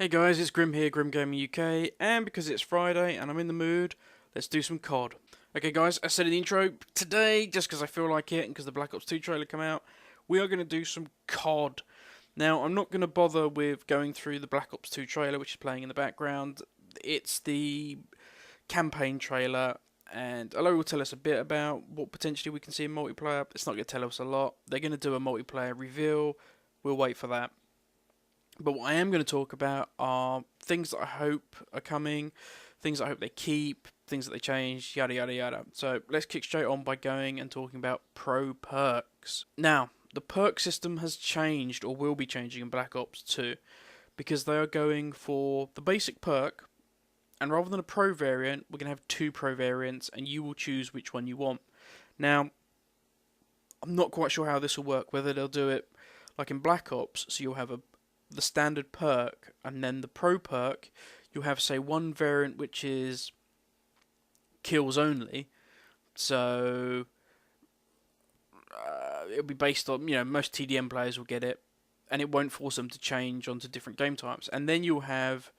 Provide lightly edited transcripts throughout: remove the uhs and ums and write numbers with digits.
Hey guys, it's Grim here, Grim Gaming UK, and because it's Friday and I'm in the mood, let's do some COD. Okay guys, I said in the intro, today, just because I feel like it and because the Black Ops 2 trailer came out, we are going to do some COD. Now, I'm not going to bother with going through the Black Ops 2 trailer, which is playing in the background. It's the campaign trailer, and although it will tell us a bit about what potentially we can see in multiplayer, it's not going to tell us a lot. They're going to do a multiplayer reveal, we'll wait for that. But what I am going to talk about are things that I hope are coming, things that I hope they keep, things that they change, yada yada yada. So let's kick straight on by going and talking about pro perks. Now, the perk system has changed or will be changing in Black Ops 2 because they are going for the basic perk, and rather than a pro variant, we're going to have two pro variants and you will choose which one you want. Now, I'm not quite sure how this will work, whether they'll do it like in Black Ops, so you'll have the standard perk and then the pro perk. You'll have, say, one variant which is kills only, so it'll be based on, most TDM players will get it, and it won't force them to change onto different game types. And then you'll have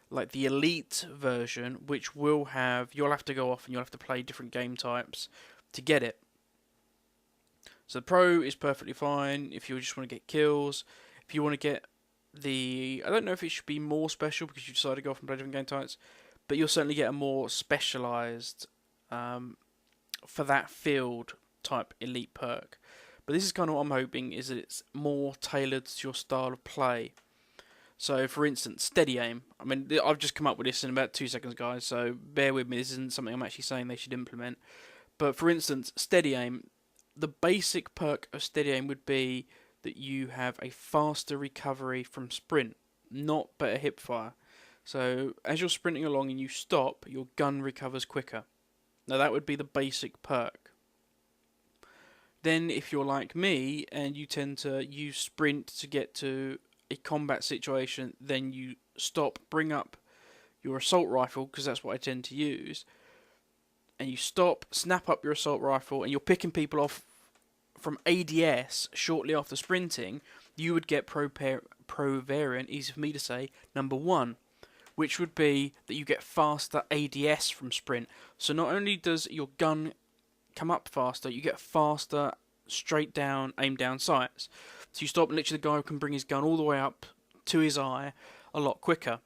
like the elite version, which will have, you'll have to go off and you'll have to play different game types to get it. So the pro is perfectly fine if you just want to get kills. If you want to get I don't know if it should be more special because you decide to go off and play different game types, but you'll certainly get a more specialised for that field type elite perk. But this is kind of what I'm hoping, is that it's more tailored to your style of play. So, for instance, steady aim. I mean, I've just come up with this in about 2 seconds, guys, so bear with me. This isn't something I'm actually saying they should implement. But, for instance, steady aim. The basic perk of steady aim would be that you have a faster recovery from sprint, not better hipfire. So, as you're sprinting along and you stop, your gun recovers quicker. Now, that would be the basic perk. Then, if you're like me and you tend to use sprint to get to a combat situation, then you stop, bring up your assault rifle, because that's what I tend to use, and you stop, snap up your assault rifle, and you're picking people off from ADS shortly after sprinting, you would get pro variant, easy for me to say, number 1, which would be that you get faster ADS from sprint. So not only does your gun come up faster, you get faster straight down, aim down sights. So you stop, and literally the guy can bring his gun all the way up to his eye a lot quicker.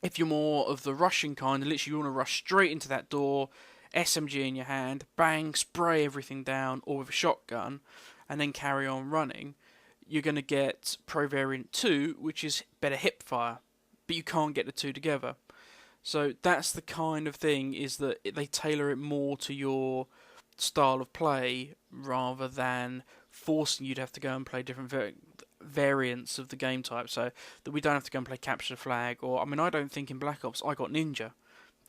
If you're more of the rushing kind, and literally you want to rush straight into that door, SMG in your hand, bang, spray everything down, or with a shotgun, and then carry on running, you're going to get Pro Variant 2, which is better hipfire, but you can't get the two together. So that's the kind of thing, is that they tailor it more to your style of play rather than forcing you to have to go and play different variants of the game type, so that we don't have to go and play capture the flag. Or, I mean, I don't think in Black Ops I got ninja.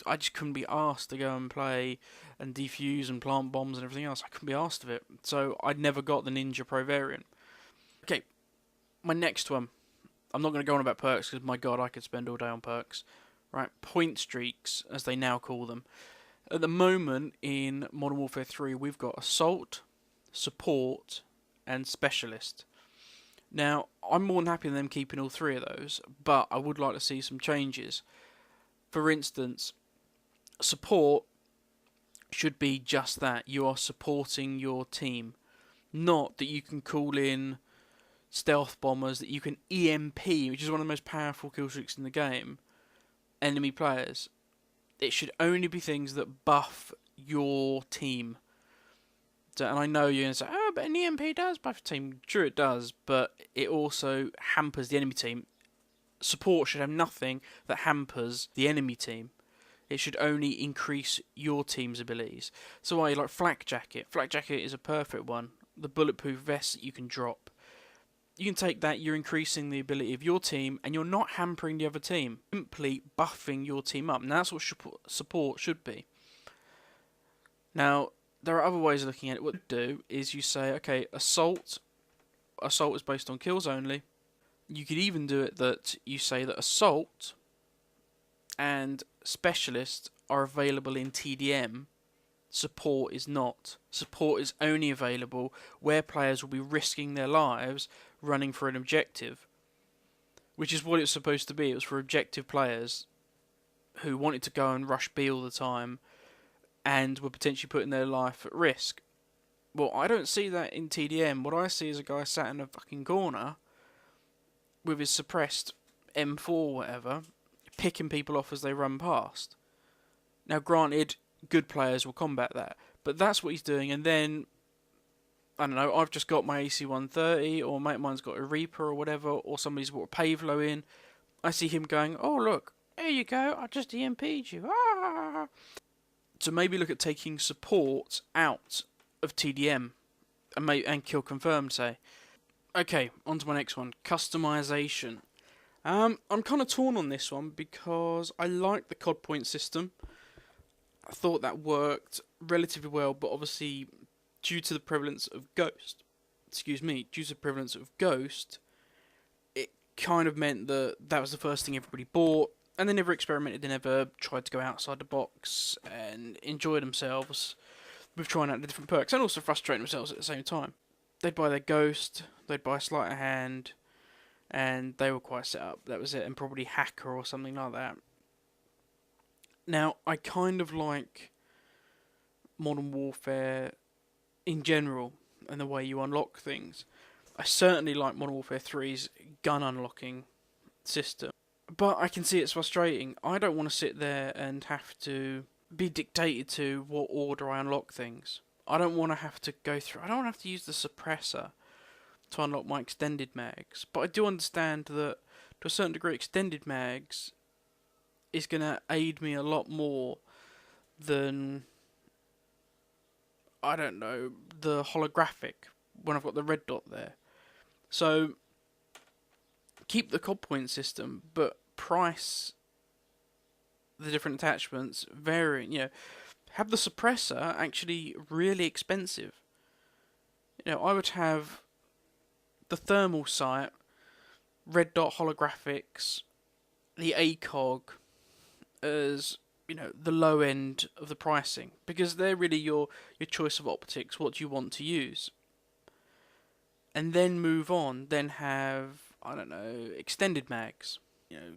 I just couldn't be asked to go and play and defuse and plant bombs and everything else. I couldn't be asked of it, so I never got the ninja pro variant. Okay, my next one. I'm not going to go on about perks because, my god, I could spend all day on perks. Right, point streaks, as they now call them. At the moment in Modern Warfare 3, we've got Assault, Support, and Specialist. Now, I'm more than happy with them keeping all three of those, but I would like to see some changes. For instance, Support should be just that. You are supporting your team. Not that you can call in stealth bombers, that you can EMP, which is one of the most powerful kill streaks in the game, enemy players. It should only be things that buff your team. So, and I know you're going to say, oh, but an EMP does buff a team. True, it does, but it also hampers the enemy team. Support should have nothing that hampers the enemy team. It should only increase your team's abilities. So why, like Flak Jacket. Flak Jacket is a perfect one. The bulletproof vest that you can drop. You can take that, you're increasing the ability of your team, and you're not hampering the other team. Simply buffing your team up. And that's what support should be. Now, there are other ways of looking at it. What you do is you say, okay, Assault is based on kills only. You could even do it that you say that Assault and Specialist are available in TDM. Support is not. Support is only available where players will be risking their lives running for an objective. which is what it was supposed to be. It was for objective players who wanted to go and rush B all the time and were potentially putting their life at risk. Well, I don't see that in TDM. What I see is a guy sat in a fucking corner with his suppressed M4 or whatever, picking people off as they run past. Now, granted, good players will combat that, but that's what he's doing. And then, I don't know, I've just got my AC-130, or mate mine's got a Reaper or whatever, or somebody's brought a Pavlo in. I see him going, oh look, there you go, I just EMP'd you. Ah! So maybe look at taking support out of TDM and kill confirmed, say. Okay, on to my next one, customization. I'm kind of torn on this one because I like the COD point system. I thought that worked relatively well, but obviously due to the prevalence of Ghost, it kind of meant that that was the first thing everybody bought, and they never experimented, they never tried to go outside the box and enjoy themselves with trying out the different perks, and also frustrating themselves at the same time. They'd buy their Ghost, they'd buy Sleight of Hand, and they were quite set up, that was it, and probably Hacker or something like that. Now, I kind of like Modern Warfare in general, and the way you unlock things. I certainly like Modern Warfare 3's gun unlocking system, but I can see it's frustrating. I don't want to sit there and have to be dictated to what order I unlock things. I don't want to have to go through, I don't want to have to use the suppressor to unlock my extended mags, but I do understand that to a certain degree extended mags is going to aid me a lot more than, I don't know, the holographic when I've got the red dot there. So keep the COD point system, but price the different attachments varying. Have the suppressor actually really expensive. I would have the thermal sight, red dot holographics, the ACOG as the low end of the pricing, because they're really your choice of optics. What do you want to use? And then move on. Then have, I don't know, extended mags,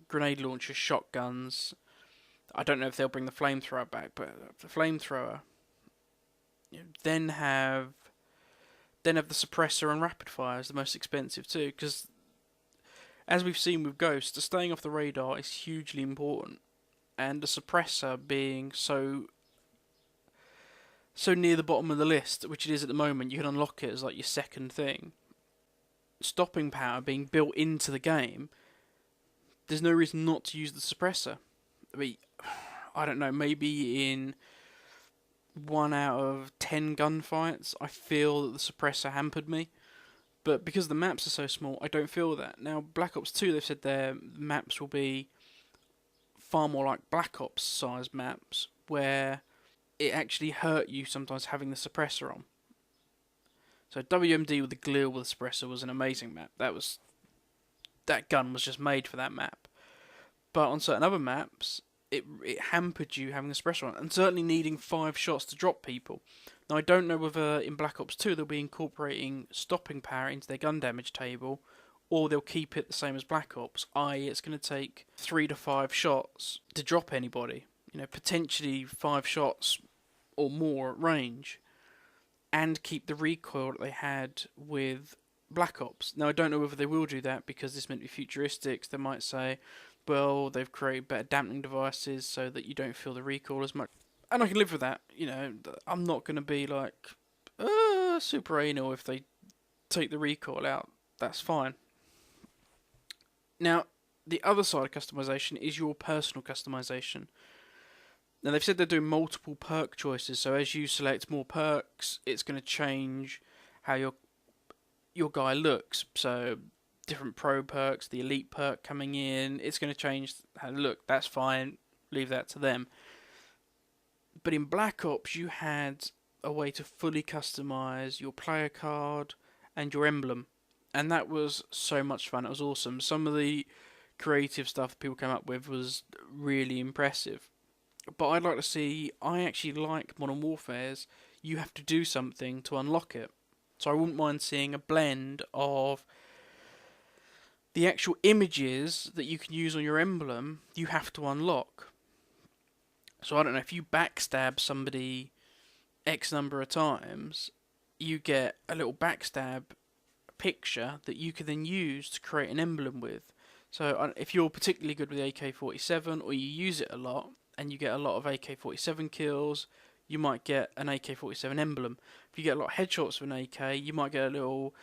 grenade launchers, shotguns. I don't know if they'll bring the flamethrower back, but the flamethrower. Then have the suppressor and rapid fire is the most expensive too, because as we've seen with Ghost, staying off the radar is hugely important, and the suppressor being so near the bottom of the list, which it is at the moment, you can unlock it as like your second thing. Stopping power being built into the game, there's no reason not to use the suppressor. I mean, I don't know, maybe in 1 out of 10 gunfights, I feel that the suppressor hampered me. But because the maps are so small, I don't feel that. Now, Black Ops 2, they've said their maps will be far more like Black Ops size maps, where it actually hurt you sometimes having the suppressor on. So WMD with the Glil with the suppressor was an amazing map. That gun was just made for that map. But on certain other maps, it hampered you having the suppressor on, and certainly needing 5 shots to drop people. Now, I don't know whether in Black Ops 2 they'll be incorporating stopping power into their gun damage table, or they'll keep it the same as Black Ops, i.e. it's going to take 3 to 5 shots to drop anybody. Potentially 5 shots or more at range, and keep the recoil that they had with Black Ops. Now, I don't know whether they will do that, because this meant to be futuristic. They might say, well, they've created better dampening devices so that you don't feel the recoil as much. And I can live with that. I'm not going to be like, super anal if they take the recoil out. That's fine. Now, the other side of customization is your personal customization. Now, they've said they're doing multiple perk choices, so as you select more perks, it's going to change how your guy looks. So, different pro perks, the elite perk coming in, it's going to change how they look. That's fine, leave that to them. But in Black Ops, you had a way to fully customize your player card and your emblem, and that was so much fun. It was awesome. Some of the creative stuff people came up with was really impressive. But I'd like to see, I actually like Modern Warfare's, you have to do something to unlock it. So I wouldn't mind seeing a blend of the actual images that you can use on your emblem, you have to unlock. So I don't know, if you backstab somebody X number of times, you get a little backstab picture that you can then use to create an emblem with. So if you're particularly good with the AK-47, or you use it a lot and you get a lot of AK-47 kills, you might get an AK-47 emblem. If you get a lot of headshots with an AK, you might get a little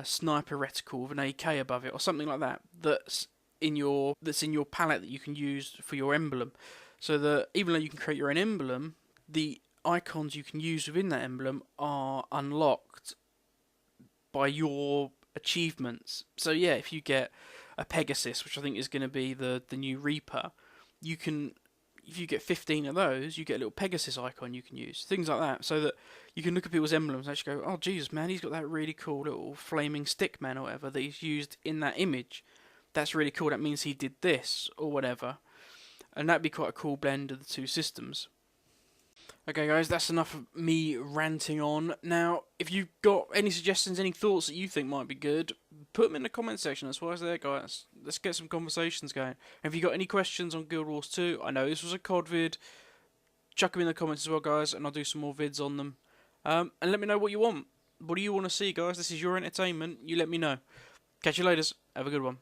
sniper reticle with an AK above it, or something like that. That's in your palette that you can use for your emblem. So that even though you can create your own emblem, the icons you can use within that emblem are unlocked by your achievements. So yeah, if you get a Pegasus, which I think is going to be the new Reaper, you can, if you get 15 of those, you get a little Pegasus icon you can use, things like that, so that you can look at people's emblems and actually go, oh Jesus man, he's got that really cool little flaming stick man or whatever that he's used in that image. That's really cool, that means he did this or whatever. And that'd be quite a cool blend of the two systems. Okay guys, that's enough of me ranting on. Now, if you've got any suggestions, any thoughts that you think might be good, put them in the comment section. That's why I was there, guys. Let's get some conversations going. Have you got any questions on Guild Wars 2? I know this was a COD vid. Chuck them in the comments as well, guys, and I'll do some more vids on them. And let me know what you want. What do you want to see, guys? This is your entertainment. You let me know. Catch you later. Have a good one.